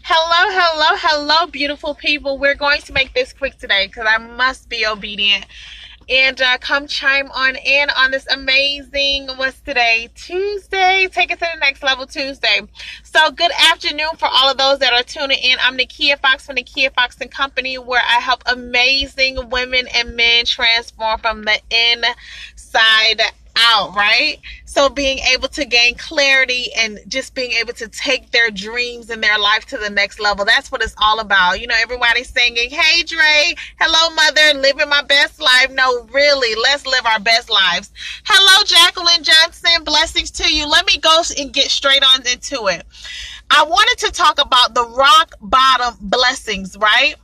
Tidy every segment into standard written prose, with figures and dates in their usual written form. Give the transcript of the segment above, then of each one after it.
Hello, beautiful people. We're going to make this quick today because I must be obedient and come chime on in on this amazing, what's today? Tuesday. Take it to the next level Tuesday. So, good afternoon for all of those that are tuning in. I'm Nakia Fox from Nakia Fox and Company, where I help amazing women and men transform from the inside out, right? So being able to gain clarity and just being able to take their dreams and their life to the next level. That's what it's all about. You know, everybody's singing, hey Dre, hello mother, living my best life. No, really, let's live our best lives. Hello, Jacqueline Johnson, blessings to you. Let me go and get straight on into it. I wanted to talk about the rock bottom blessings, right?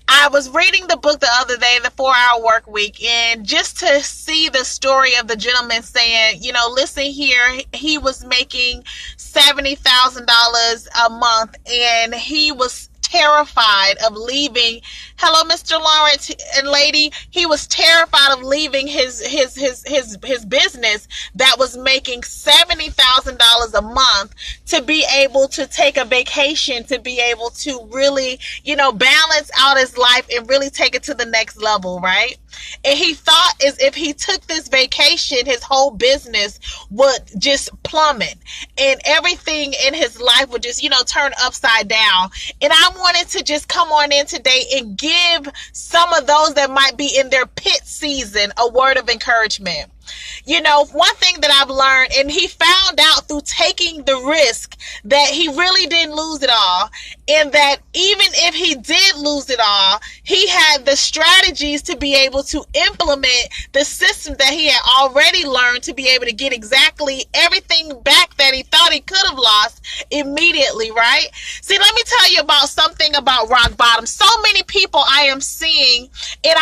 I was reading the book the other day, The 4-Hour Work Week, and just to see the story of the gentleman saying, you know, listen here, he was making $70,000 a month, and he was terrified of leaving. Hello, Mr. Lawrence and lady. He was terrified of leaving his business that was making $70,000 a month to be able to take a vacation, to be able to really, you know, balance out his life and really take it to the next level, right? And he thought as if he took this vacation, his whole business would just plummet and everything in his life would just, you know, turn upside down. And I wanted to just come on in today and give some of those that might be in their pit season a word of encouragement. You know, one thing that I've learned, and he found out through taking the risk that he really didn't lose it all, and that even if he did lose it all, he had the strategies to be able to implement the system that he had already learned to be able to get exactly everything back that he thought he could have lost immediately, right? See, let me tell you about something about rock bottom. So many people I am seeing, and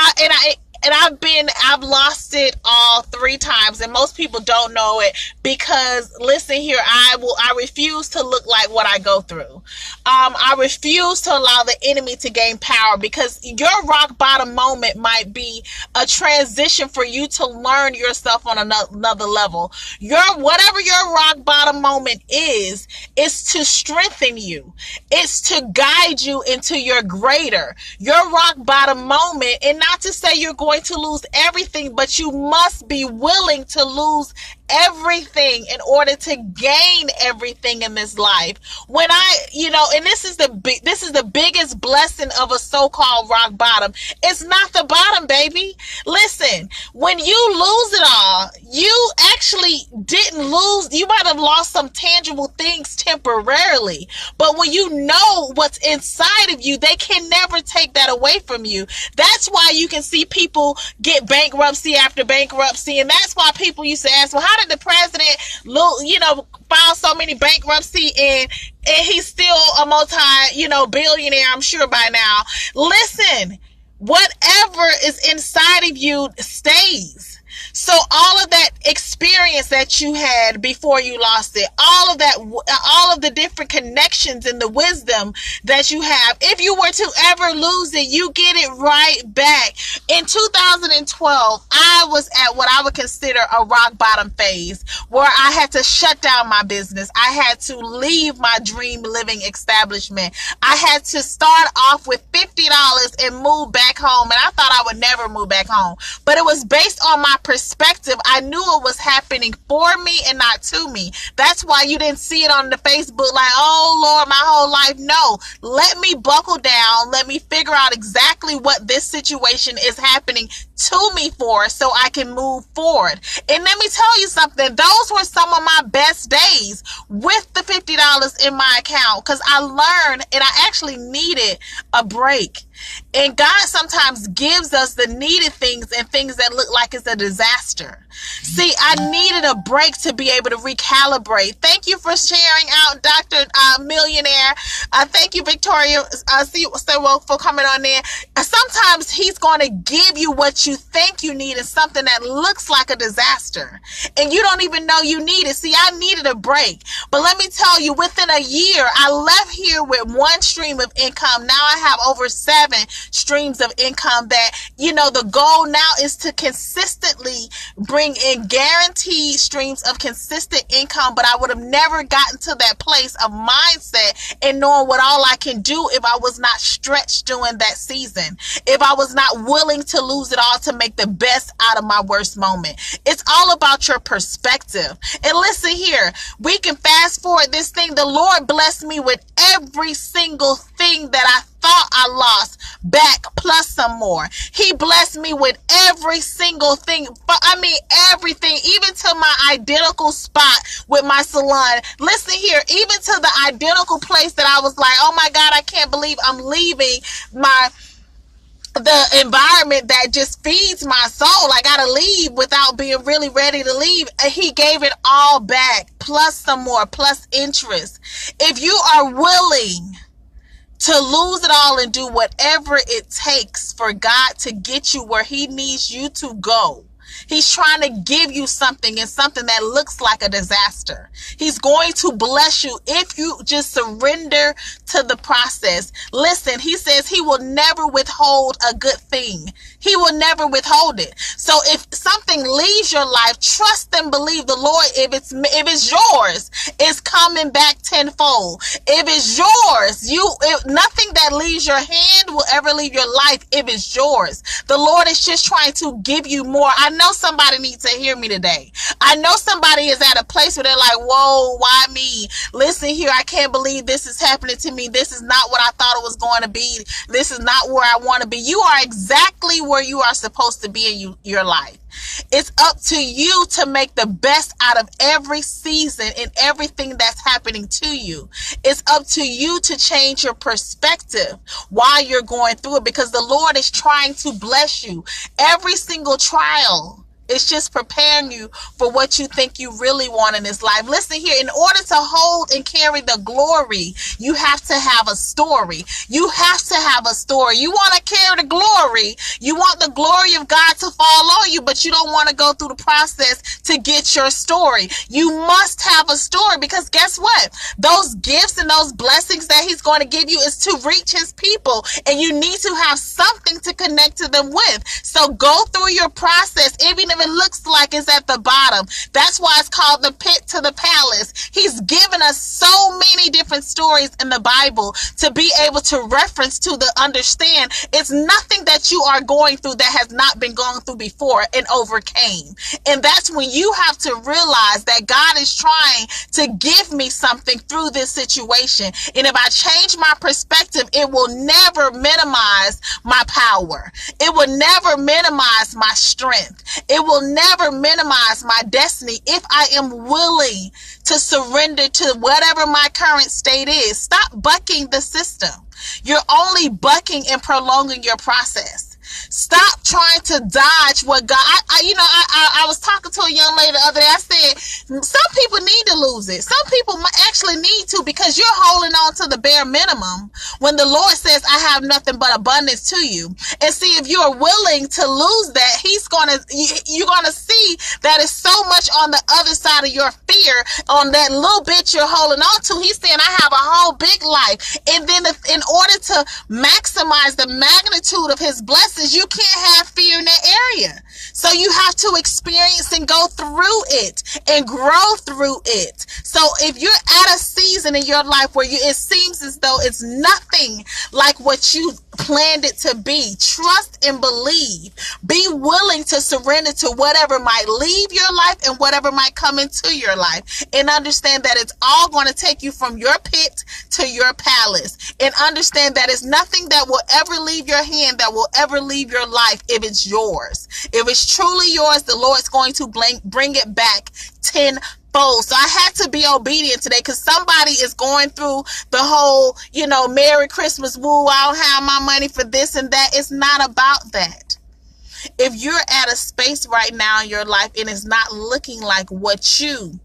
I've lost it all 3 times, and most people don't know it because, listen here, I refuse to look like what I go through. I refuse to allow the enemy to gain power, because your rock bottom moment might be a transition for you to learn yourself on another level. Whatever your rock bottom moment is to strengthen you. It's to guide you into your greater. Your rock bottom moment, and not to say you're going to lose everything, but you must be willing to lose everything in order to gain everything in this life. When and this is the biggest blessing of a so-called rock bottom. It's not the bottom, baby. Listen, when you lose it all, you actually didn't lose. You might have lost some tangible things temporarily, but when you know what's inside of you, they can never take that away from you. That's why you can see people get bankruptcy after bankruptcy, and that's why people used to ask, well, how did the president, file so many bankruptcy and he's still a billionaire, I'm sure by now. Listen, whatever is inside of you stays. So all of that experience that you had before you lost it, all of the different connections and the wisdom that you have, if you were to ever lose it, you get it right back. In 2012, I was at what I would consider a rock bottom phase, where I had to shut down my business. I had to leave my dream living establishment. I had to start off with $50 and move back home. And I thought I would never move back home, but it was based on my perspective. I knew it was happening for me and not to me. That's why you didn't see it on the Facebook like, oh Lord, my whole life. No, let me buckle down. Let me figure out exactly what this situation is happening to me for, so I can move forward. And let me tell you something, those were some of my best days with the $50 in my account, because I learned and I actually needed a break. And God sometimes gives us the needed things and things that look like it's a disaster. See, I needed a break to be able to recalibrate. Thank you for sharing out, Dr. Millionaire. Thank you, Victoria for coming on there. Sometimes he's going to give you what you think you need in something that looks like a disaster, and you don't even know you need it. See, I needed a break. But let me tell you, within a year, I left here with one stream of income. Now I have over 7 streams of income that, you know, the goal now is to consistently bring in guaranteed streams of consistent income. But I would have never gotten to that place of mindset and knowing what all I can do if I was not stretched during that season, if I was not willing to lose it all to make the best out of my worst moment. It's all about your perspective. And listen here, we can fast forward this thing. The Lord blessed me with every single thing that I thought I lost back, plus some more. He blessed me with every single thing. I mean, everything, even to my identical spot with my salon. Listen here, even to the identical place that I was like, oh my God, I can't believe I'm leaving the environment that just feeds my soul. I gotta leave without being really ready to leave. And he gave it all back, plus some more, plus interest. If you are willing to lose it all and do whatever it takes for God to get you where he needs you to go, he's trying to give you something, and something that looks like a disaster. He's going to bless you if you just surrender to the process. Listen, he says he will never withhold a good thing. He will never withhold it. So if something leaves your life, trust and believe the Lord. If it's yours, it's coming back tenfold. If it's yours, nothing that leaves your hand will ever leave your life. If it's yours, the Lord is just trying to give you more. I know somebody needs to hear me today. I know somebody is at a place where they're like, whoa, why me? Listen here, I can't believe this is happening to me. This is not what I thought it was going to be. This is not where I want to be. You are exactly where you are supposed to be in your life. It's up to you to make the best out of every season and everything that's happening to you. It's up to you to change your perspective while you're going through it, because the Lord is trying to bless you. Every single trial, it's just preparing you for what you think you really want in this life. Listen here, in order to hold and carry the glory, you have to have a story. You have to have a story. You want to carry the glory. You want the glory of God to fall on you, but you don't want to go through the process to get your story. You must have a story, because guess what? Those gifts and those blessings that he's going to give you is to reach his people, and you need to have something to connect to them with. So go through your process, even if it looks like it's at the bottom. That's why it's called the pit to the palace. He's given us so many different stories in the Bible to be able to reference to understand it's nothing that you are going through that has not been going through before and overcame. And that's when you have to realize that God is trying to give me something through this situation. And if I change my perspective, it will never minimize my power. It will never minimize my strength. It will never minimize my destiny if I am willing to surrender to whatever my current state is. Stop bucking the system. You're only bucking and prolonging your process. Stop trying to dodge what God, I was talking to a young lady the other day. I said, some people need to lose it. Some people actually need to, because you're holding on to the bare minimum when the Lord says, I have nothing but abundance to you. And see, if you're willing to lose that, you're going to see that it's so much on the other side of your fear, on that little bit you're holding on to. He's saying, I have a whole big life. And then in order to maximize the magnitude of his blessings, you can't have fear in that area. So you have to experience and go through it and grow through it. So if you're at a season in your life where it seems as though it's nothing like what you planned it to be, trust and believe. Be willing to surrender to whatever might leave your life and whatever might come into your life. And understand that it's all going to take you from your pit to your palace. And understand that it's nothing that will ever leave your hand that will ever leave your life if it's yours. If it's truly yours, the Lord's going to bring it back tenfold. So I had to be obedient today, because somebody is going through the whole, Merry Christmas, woo, I don't have my money for this and that. It's not about that. If you're at a space right now in your life and it's not looking like what you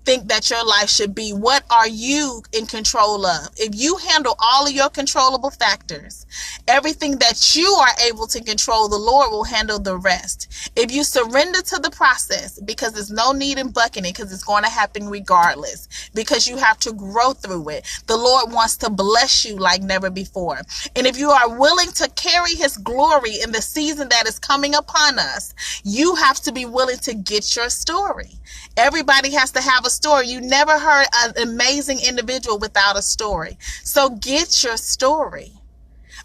think that your life should be, what are you in control of? If you handle all of your controllable factors, everything that you are able to control, the Lord will handle the rest. If you surrender to the process, because there's no need in bucking it, because it's going to happen regardless, because you have to grow through it, the Lord wants to bless you like never before. And if you are willing to carry his glory in the season that is coming upon us, you have to be willing to get your story. Everybody has to have a story. You never heard an amazing individual without a story. So get your story.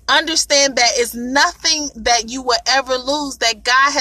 Understand that it's nothing that you will ever lose that God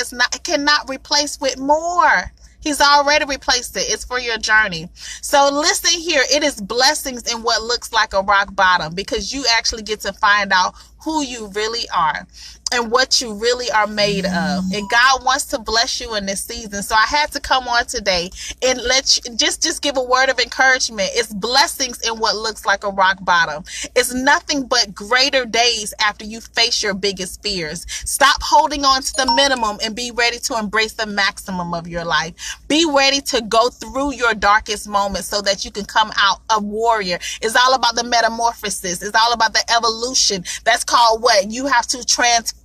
cannot replace with more. He's already replaced it. It's for your journey. So listen here. It is blessings in what looks like a rock bottom, because you actually get to find out who you really are and what you really are made of. And God wants to bless you in this season. So I had to come on today and let you just give a word of encouragement. It's blessings in what looks like a rock bottom. It's nothing but greater days after you face your biggest fears. Stop holding on to the minimum and be ready to embrace the maximum of your life. Be ready to go through your darkest moments so that you can come out a warrior. It's all about the metamorphosis. It's all about the evolution. That's called what? You have to transform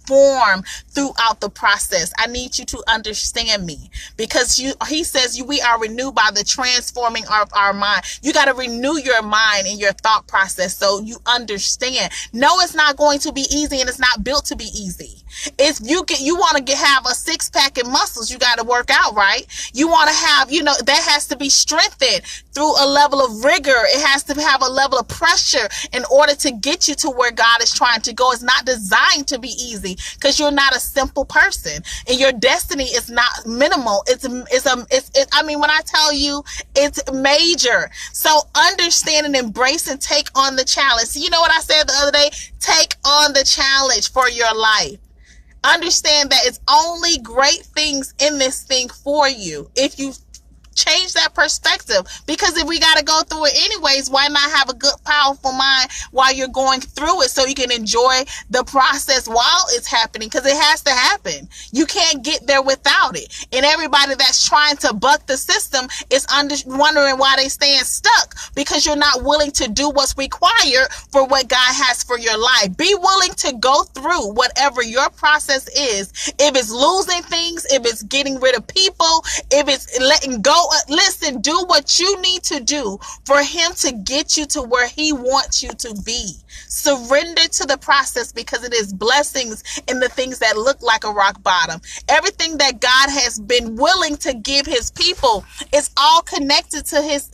throughout the process. I need you to understand me, because he says we are renewed by the transforming of our mind. You got to renew your mind and your thought process so you understand. No, it's not going to be easy, and it's not built to be easy. If you want to have a six-pack and muscles, you got to work out, right? You want to have, that has to be strengthened through a level of rigor. It has to have a level of pressure in order to get you to where God is trying to go. It's not designed to be easy, because you're not a simple person, and your destiny is not minimal. When I tell you, it's major. So understand and embrace and take on the challenge. So you know what I said the other day? Take on the challenge for your life. Understand that it's only great things in this thing for you if you change that perspective. Because if we got to go through it anyways, why not have a good, powerful mind while you're going through it, so you can enjoy the process while it's happening? Because it has to happen. You can't get there without it. And everybody that's trying to buck the system is wondering why they staying stuck, because you're not willing to do what's required for what God has for your life. Be willing to go through whatever your process is. If it's losing things, if it's getting rid of people, if it's letting go. Listen, do what you need to do for him to get you to where he wants you to be. Surrender to the process, because it is blessings in the things that look like a rock bottom. Everything that God has been willing to give his people is all connected to his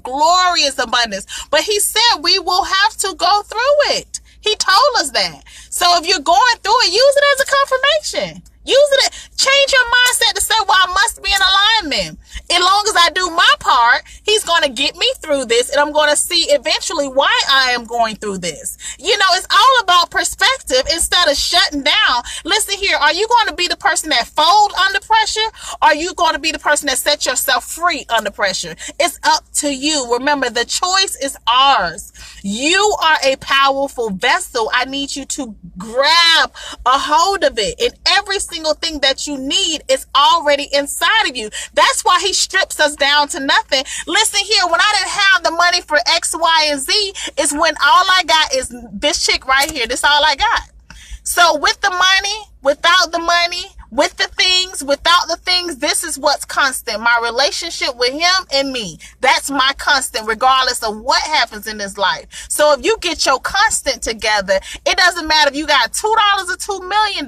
glorious abundance. But he said we will have to go through it. He told us that. So if you're going through it, use it as a confirmation. Use it. Change your mindset to say, well, I must be in alignment. As long as I do my part, he's going to get me through this, and I'm going to see eventually why I am going through this. It's all about perspective instead of shutting down. Listen here. Are you going to be the person that fold under pressure? Or are you going to be the person that set yourself free under pressure? It's up to you. Remember, the choice is ours. You are a powerful vessel. I need you to grab a hold of it. And every single thing that you need is already inside of you. That's why he strips us down to nothing. Listen here, when I didn't have the money for X, Y, and Z, is when all I got is this chick right here. This all I got. So with the money, without the money, with the things, without the things, this is what's constant. My relationship with him and me. That's my constant, regardless of what happens in this life. So if you get your constant together, it doesn't matter if you got $2 or $2 million.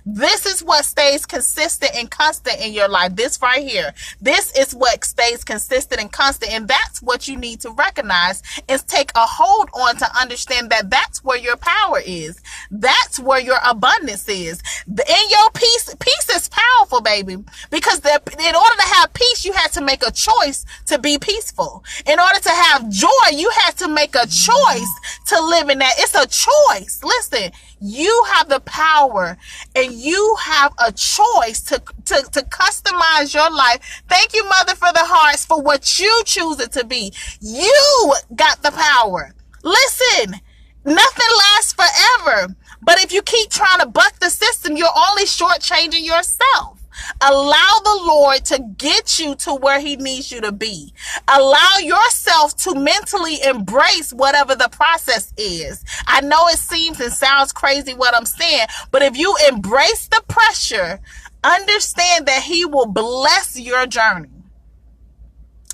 This is what stays consistent and constant in your life. This right here. This is what stays consistent and constant. And that's what you need to recognize and take a hold on, to understand that that's where your power is. That's where your abundance is. In your peace is powerful, baby. Because in order to have peace, you had to make a choice to be peaceful. In order to have joy, you had to make a choice to live in that. It's a choice. Listen, you have the power, and you have a choice to customize your life. Thank you, Mother, for the hearts, for what you choose it to be. You got the power. Listen, nothing lasts forever. But if you keep trying to buck the system, you're only shortchanging yourself. Allow the Lord to get you to where he needs you to be. Allow yourself to mentally embrace whatever the process is. I know it seems and sounds crazy what I'm saying, but if you embrace the pressure, understand that he will bless your journey.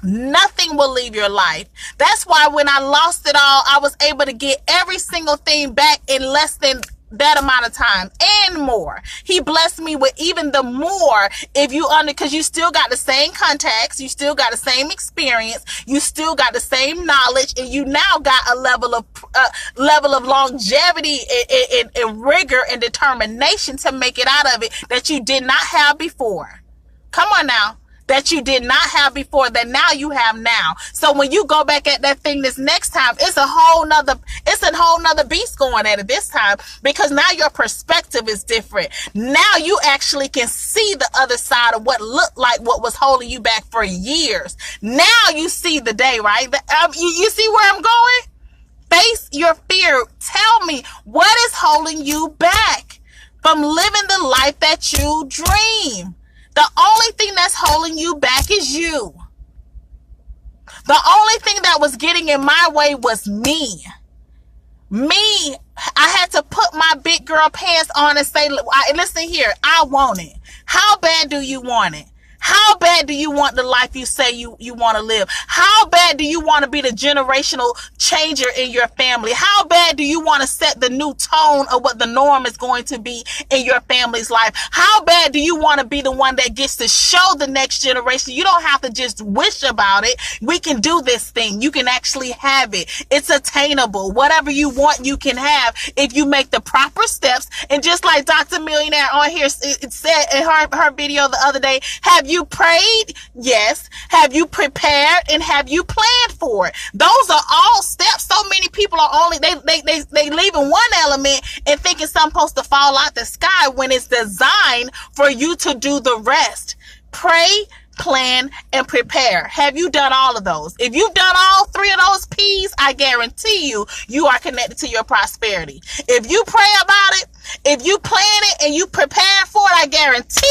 Nothing will leave your life. That's why when I lost it all, I was able to get every single thing back in less than that amount of time and more. He blessed me with even the more, if you because you still got the same contacts, you still got the same experience, you still got the same knowledge, and you now got a level of longevity and rigor and determination to make it out of it that you did not have before. Come on now. That you did not have before, that now you have now. So when you go back at that thing this next time, it's a whole nother beast going at it this time, because now your perspective is different. Now you actually can see the other side of what looked like what was holding you back for years. Now you see the day, right? You see where I'm going? Face your fear. Tell me, what is holding you back from living the life that you dream? The only thing that's holding you back is you. The only thing that was getting in my way was me. I had to put my big girl pants on and say, listen here, I want it. How bad do you want it? How bad do you want the life you say you want to live? How bad do you want to be the generational changer in your family? How bad do you want to set the new tone of what the norm is going to be in your family's life? How bad do you want to be the one that gets to show the next generation? You don't have to just wish about it. We can do this thing. You can actually have it. It's attainable. Whatever you want, you can have if you make the proper steps. And just like Dr. Millionaire on here it said in her video the other day, have you prayed? Yes. Have you prepared? And have you planned for it? Those are all steps. So many people are only, they leaving one element and thinking something's supposed to fall out the sky when it's designed for you to do the rest. Pray, plan, and prepare. Have you done all of those? If you've done all three of those P's, I guarantee you are connected to your prosperity. If you pray about it, if you plan it and you prepare for it, I guarantee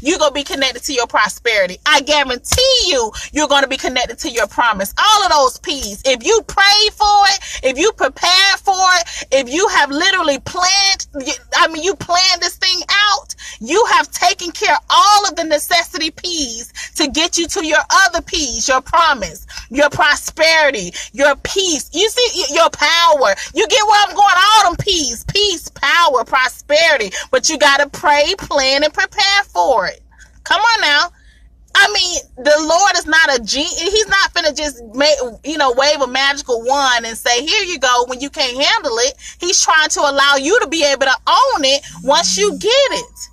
you're going to be connected to your prosperity. I guarantee you're going to be connected to your promise. All of those P's. If you pray for it, if you prepare for it, if you have literally you planned this thing out, you have taken care of all of the necessity P's to get you to your other P's, your promise, your prosperity, your peace. You see, your power. You get where I'm going? All them P's. Peace, power, prosperity. But you got to pray, plan, and prepare for it. Come on now. I mean, the Lord is not a genie. He's not finna just wave a magical wand and say, here you go, when you can't handle it. He's trying to allow you to be able to own it once you get it.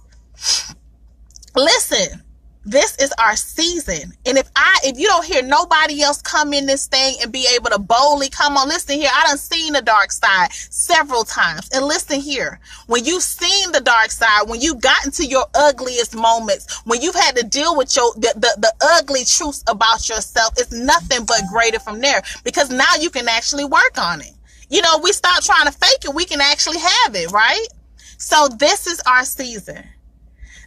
Listen. This is our season. And if you don't hear nobody else come in this thing and be able to boldly come on, listen here, I done seen the dark side several times. And listen here, when you've seen the dark side, when you got into your ugliest moments, when you've had to deal with the ugly truths about yourself, it's nothing but greater from there, because now you can actually work on it. We stop trying to fake it. We can actually have it, right? So this is our season.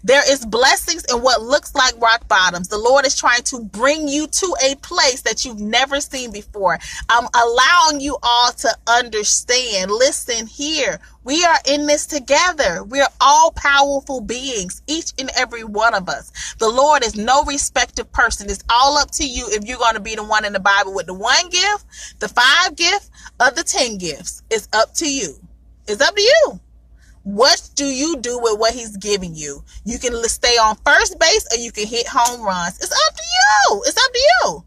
There is blessings in what looks like rock bottoms. The Lord is trying to bring you to a place that you've never seen before. I'm allowing you all to understand. Listen here. We are in this together. We're all powerful beings, each and every one of us. The Lord is no respective person. It's all up to you if you're going to be the one in the Bible with the 1 gift, the 5 gift, or the 10 gifts. It's up to you. It's up to you. What do you do with what he's giving you? You can stay on first base or you can hit home runs. It's up to you. It's up to you.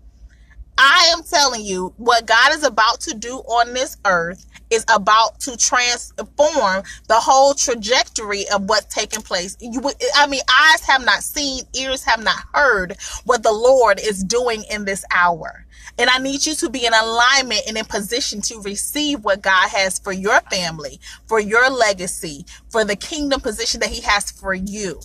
I am telling you, what God is about to do on this earth is about to transform the whole trajectory of what's taking place. Eyes have not seen, ears have not heard what the Lord is doing in this hour. And I need you to be in alignment and in position to receive what God has for your family, for your legacy, for the kingdom position that he has for you.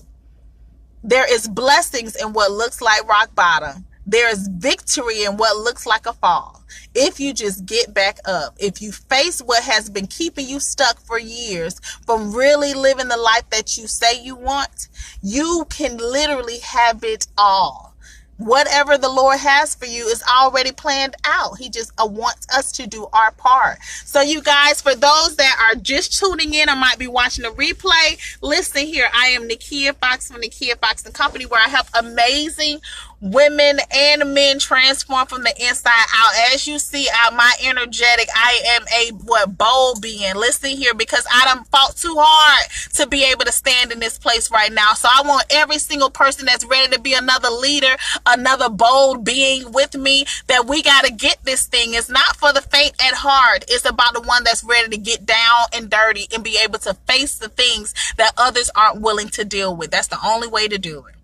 There is blessings in what looks like rock bottom. There is victory in what looks like a fall. If you just get back up, if you face what has been keeping you stuck for years from really living the life that you say you want, you can literally have it all. Whatever the Lord has for you is already planned out. He just wants us to do our part. So you guys, for those that are just tuning in or might be watching the replay, listen here. I am Nakia Fox from Nakia Fox & Company, where I help amazing women and men transform from the inside out. As you see out my energetic, I am a bold being. Listen here, because I done fought too hard to be able to stand in this place right now. So I want every single person that's ready to be another leader, another bold being with me, that we got to get this thing. It's not for the faint at heart. It's about the one that's ready to get down and dirty and be able to face the things that others aren't willing to deal with. That's the only way to do it.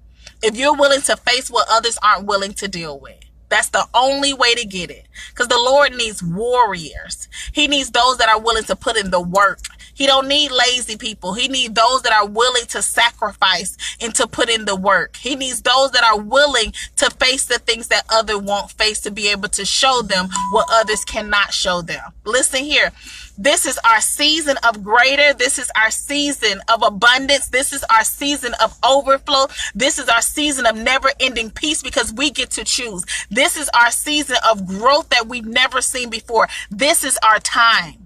If you're willing to face what others aren't willing to deal with, that's the only way to get it. Because the Lord needs warriors. He needs those that are willing to put in the work. He don't need lazy people. He needs those that are willing to sacrifice and to put in the work. He needs those that are willing to face the things that others won't face, to be able to show them what others cannot show them. Listen here. This is our season of greater. This is our season of abundance. This is our season of overflow. This is our season of never-ending peace, because we get to choose. This is our season of growth that we've never seen before. This is our time.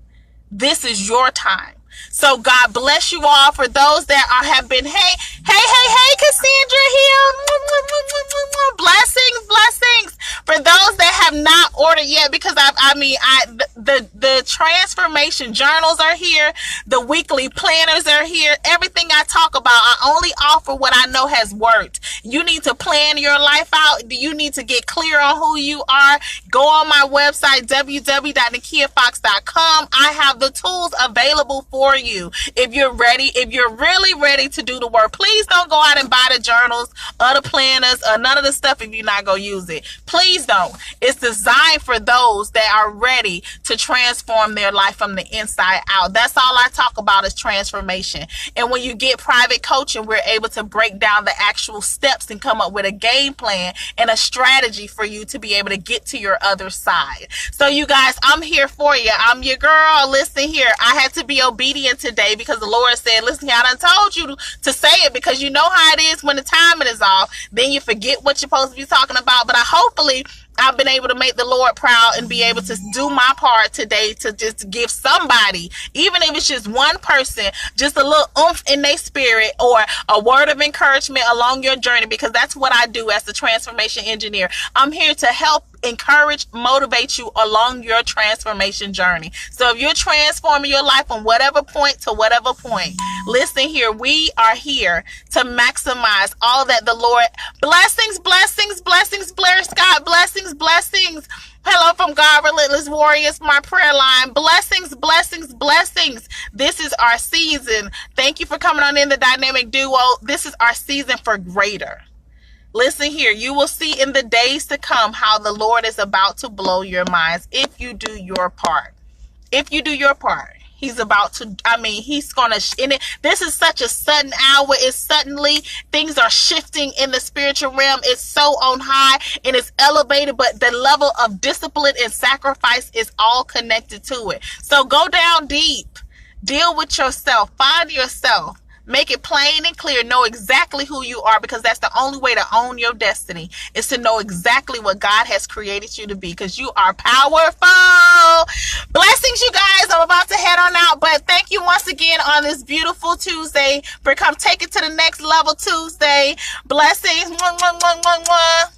This is your time. So God bless you all. For those that have been, hey, Cassandra here. Blessings. For those that have not ordered yet, because the transformation journals are here. The weekly planners are here. Everything I talk about, I only offer what I know has worked. You need to plan your life out. You need to get clear on who you are. Go on my website, www.nikiafox.com. I have the tools available for you. If you're ready, if you're really ready to do the work, please don't go out and buy the journals or the planners or none of the stuff if you're not going to use it. Please don't. It's designed for those that are ready to transform their life from the inside out. That's all I talk about, is transformation. And when you get private coaching, we're able to break down the actual steps and come up with a game plan and a strategy for you to be able to get to your other side. So you guys, I'm here for you. I'm your girl. Listen here. I had to be obedient today because the Lord said, listen here, I done told you to say it, because you know how it is when the timing is off. Then you forget what you're supposed to be talking about. But hopefully I've been able to make the Lord proud and be able to do my part today to just give somebody, even if it's just one person, just a little oomph in their spirit or a word of encouragement along your journey, because that's what I do as the transformation engineer. I'm here to help, encourage, motivate you along your transformation journey. So if you're transforming your life from whatever point to whatever point, listen here, we are here to maximize all that the Lord, blessings, Blair Scott, blessings. Hello from God, Relentless Warriors, my prayer line. Blessings. This is our season. Thank you for coming on in, the dynamic duo. This is our season for greater. Listen here, you will see in the days to come how the Lord is about to blow your minds if you do your part. If you do your part. He's about to, he's going to, this is such a sudden hour. It's suddenly, things are shifting in the spiritual realm. It's so on high and it's elevated, but the level of discipline and sacrifice is all connected to it. So go down deep, deal with yourself, find yourself. Make it plain and clear. Know exactly who you are, because that's the only way to own your destiny, is to know exactly what God has created you to be, because you are powerful. Blessings, you guys. I'm about to head on out, but thank you once again on this beautiful Tuesday for Come Take It to the Next Level Tuesday. Blessings. Mwah, mwah, mwah, mwah, mwah.